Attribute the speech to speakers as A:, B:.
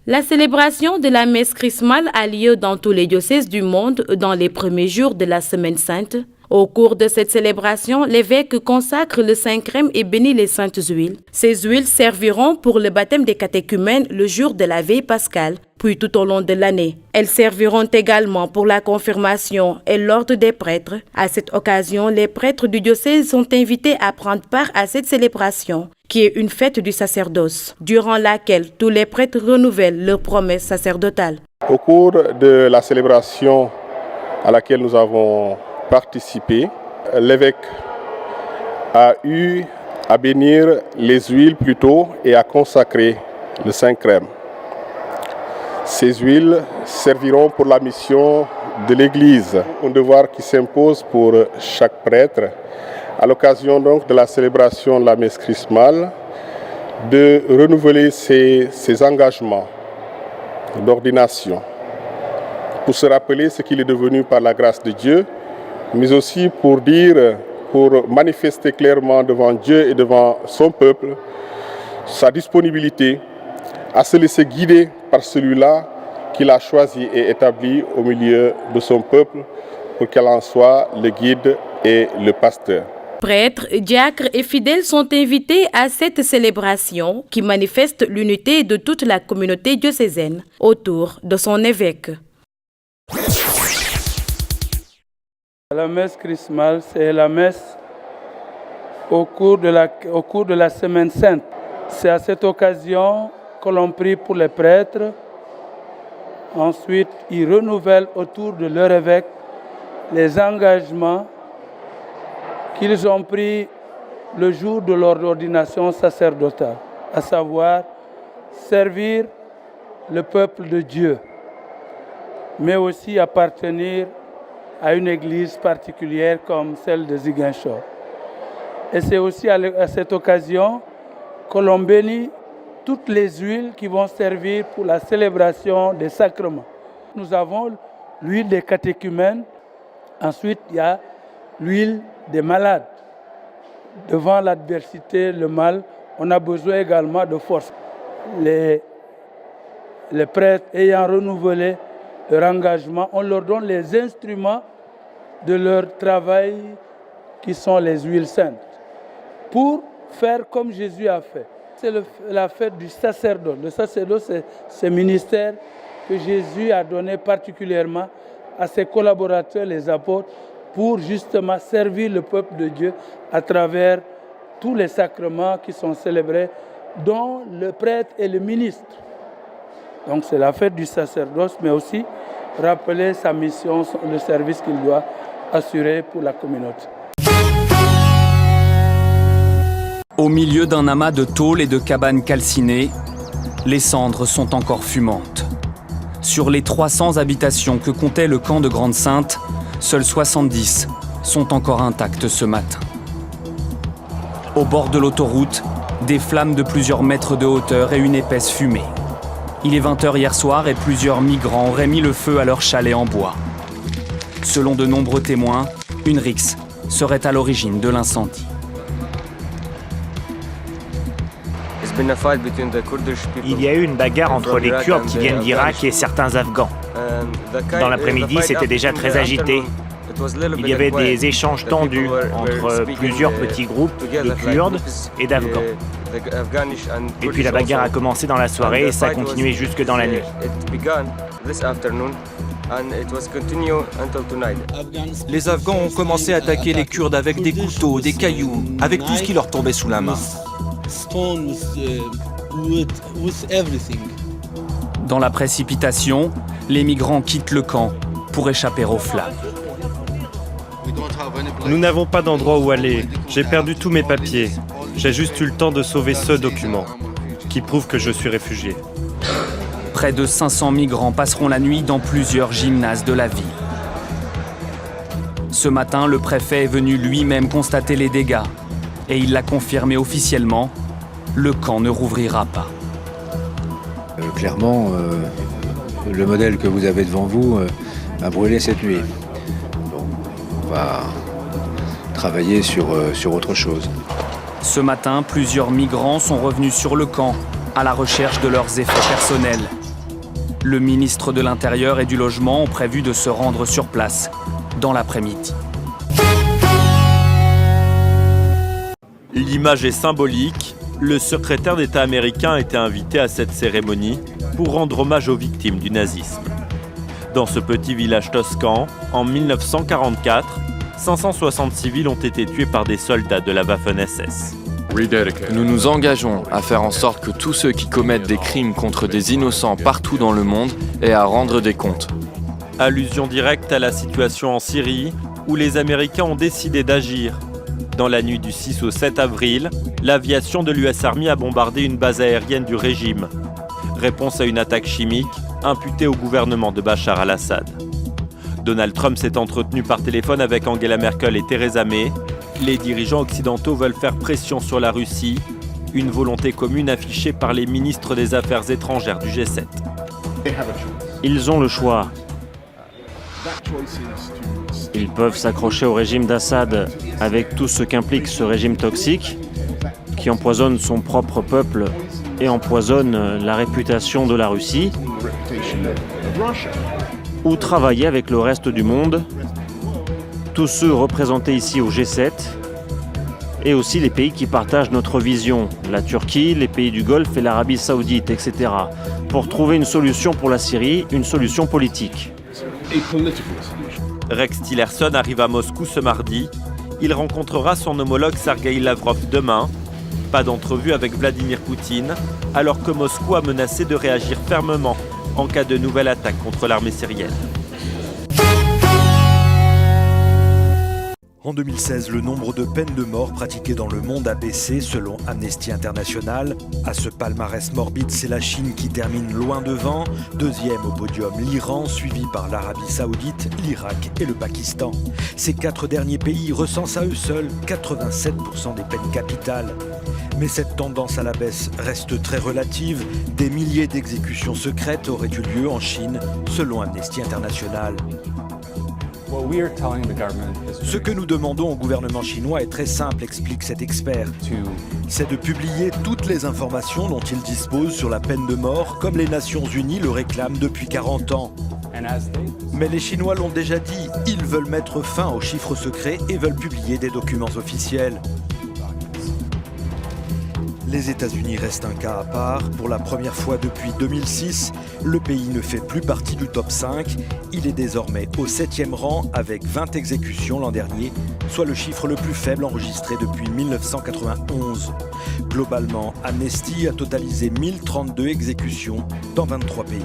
A: La célébration de la messe chrismale a lieu dans tous les diocèses du monde dans les premiers jours de la Semaine Sainte. Au cours de cette célébration, l'évêque consacre le Saint-Crème et bénit les saintes huiles. Ces huiles serviront pour le baptême des catéchumènes le jour de la veille pascale, puis tout au long de l'année. Elles serviront également pour la confirmation et l'ordre des prêtres. À cette occasion, les prêtres du diocèse sont invités à prendre part à cette célébration, qui est une fête du sacerdoce, durant laquelle tous les prêtres renouvellent leurs promesses sacerdotales.
B: Au cours de la célébration à laquelle nous avons participé, l'évêque a eu à bénir les huiles plutôt et à consacrer le Saint-Crème. Ces huiles serviront pour la mission de l'Église, un devoir qui s'impose pour chaque prêtre, à l'occasion donc de la célébration de la messe chrismale, de renouveler ses engagements d'ordination, pour se rappeler ce qu'il est devenu par la grâce de Dieu, mais aussi pour manifester clairement devant Dieu et devant son peuple sa disponibilité à se laisser guider par celui-là qu'il a choisi et établi au milieu de son peuple pour qu'elle en soit le guide et le pasteur.
A: Prêtres, diacres et fidèles sont invités à cette célébration qui manifeste l'unité de toute la communauté diocésaine autour de son évêque.
C: La messe chrismale, c'est la messe au cours de la Semaine Sainte. C'est à cette occasion que l'on prie pour les prêtres. Ensuite, ils renouvellent autour de leur évêque les engagements qu'ils ont pris le jour de leur ordination sacerdotale, à savoir servir le peuple de Dieu, mais aussi appartenir à une église particulière comme celle de Ziguinchor. Et c'est aussi à cette occasion que l'on bénit toutes les huiles qui vont servir pour la célébration des sacrements. Nous avons l'huile des catéchumènes, ensuite il y a l'huile des malades. Devant l'adversité, le mal, on a besoin également de force. Les prêtres ayant renouvelé leur engagement, on leur donne les instruments de leur travail qui sont les huiles saintes pour faire comme Jésus a fait. C'est la fête du sacerdoce. Le sacerdoce, c'est ce ministère que Jésus a donné particulièrement à ses collaborateurs, les apôtres, pour justement servir le peuple de Dieu à travers tous les sacrements qui sont célébrés, dont le prêtre est le ministre. Donc c'est la fête du sacerdoce, mais aussi rappeler sa mission, le service qu'il doit assurer pour la communauté.
D: Au milieu d'un amas de tôles et de cabanes calcinées, les cendres sont encore fumantes. Sur les 300 habitations que comptait le camp de Grande-Sainte, seules 70 sont encore intactes ce matin. Au bord de l'autoroute, des flammes de plusieurs mètres de hauteur et une épaisse fumée. Il est 20h hier soir et plusieurs migrants auraient mis le feu à leur chalet en bois. Selon de nombreux témoins, une rixe serait à l'origine de l'incendie.
E: Il y a eu une bagarre entre les Kurdes qui viennent d'Irak et certains Afghans. Dans l'après-midi, c'était déjà très agité. Il y avait des échanges tendus entre plusieurs petits groupes de Kurdes et d'Afghans. Et puis la bagarre a commencé dans la soirée et ça a continué jusque dans la nuit.
F: Les Afghans ont commencé à attaquer les Kurdes avec des couteaux, des cailloux, avec tout ce qui leur tombait sous la main.
D: Dans la précipitation, les migrants quittent le camp pour échapper aux flammes.
G: Nous n'avons pas d'endroit où aller. J'ai perdu tous mes papiers. J'ai juste eu le temps de sauver ce document, qui prouve que je suis réfugié.
D: Près de 500 migrants passeront la nuit dans plusieurs gymnases de la ville. Ce matin, le préfet est venu lui-même constater les dégâts. Et il l'a confirmé officiellement, le camp ne rouvrira pas.
H: Clairement, le modèle que vous avez devant vous a brûlé cette nuit. Bon, on va travailler sur autre chose.
D: Ce matin, plusieurs migrants sont revenus sur le camp à la recherche de leurs effets personnels. Le ministre de l'Intérieur et du Logement ont prévu de se rendre sur place dans l'après-midi.
I: L'image est symbolique. Le secrétaire d'État américain a été invité à cette cérémonie pour rendre hommage aux victimes du nazisme. Dans ce petit village toscan, en 1944, 560 civils ont été tués par des soldats de la Waffen-SS.
J: Nous nous engageons à faire en sorte que tous ceux qui commettent des crimes contre des innocents partout dans le monde aient à rendre des comptes.
I: Allusion directe à la situation en Syrie, où les Américains ont décidé d'agir. Dans la nuit du 6 au 7 avril, l'aviation de l'US Army a bombardé une base aérienne du régime. Réponse à une attaque chimique imputée au gouvernement de Bachar al-Assad. Donald Trump s'est entretenu par téléphone avec Angela Merkel et Theresa May. Les dirigeants occidentaux veulent faire pression sur la Russie, une volonté commune affichée par les ministres des Affaires étrangères du G7.
E: Ils ont le choix. Ils peuvent s'accrocher au régime d'Assad avec tout ce qu'implique ce régime toxique qui empoisonne son propre peuple et empoisonne la réputation de la Russie, ou travailler avec le reste du monde, tous ceux représentés ici au G7, et aussi les pays qui partagent notre vision, la Turquie, les pays du Golfe et l'Arabie Saoudite, etc., pour trouver une solution pour la Syrie, une solution politique.
I: Rex Tillerson arrive à Moscou ce mardi. Il rencontrera son homologue Sergueï Lavrov demain. Pas d'entrevue avec Vladimir Poutine, alors que Moscou a menacé de réagir fermement en cas de nouvelle attaque contre l'armée syrienne.
K: En 2016, le nombre de peines de mort pratiquées dans le monde a baissé selon Amnesty International. À ce palmarès morbide, c'est la Chine qui termine loin devant. Deuxième au podium, l'Iran, suivi par l'Arabie Saoudite, l'Irak et le Pakistan. Ces 4 derniers pays recensent à eux seuls 87% des peines capitales. Mais cette tendance à la baisse reste très relative. Des milliers d'exécutions secrètes auraient eu lieu en Chine, selon Amnesty International. Ce que nous demandons au gouvernement chinois est très simple, explique cet expert. C'est de publier toutes les informations dont il dispose sur la peine de mort, comme les Nations Unies le réclament depuis 40 ans. Mais les Chinois l'ont déjà dit, ils veulent mettre fin aux chiffres secrets et veulent publier des documents officiels. Les États-Unis restent un cas à part. Pour la première fois depuis 2006, le pays ne fait plus partie du top 5. Il est désormais au 7e rang avec 20 exécutions l'an dernier, soit le chiffre le plus faible enregistré depuis 1991. Globalement, Amnesty a totalisé 1032 exécutions dans 23 pays.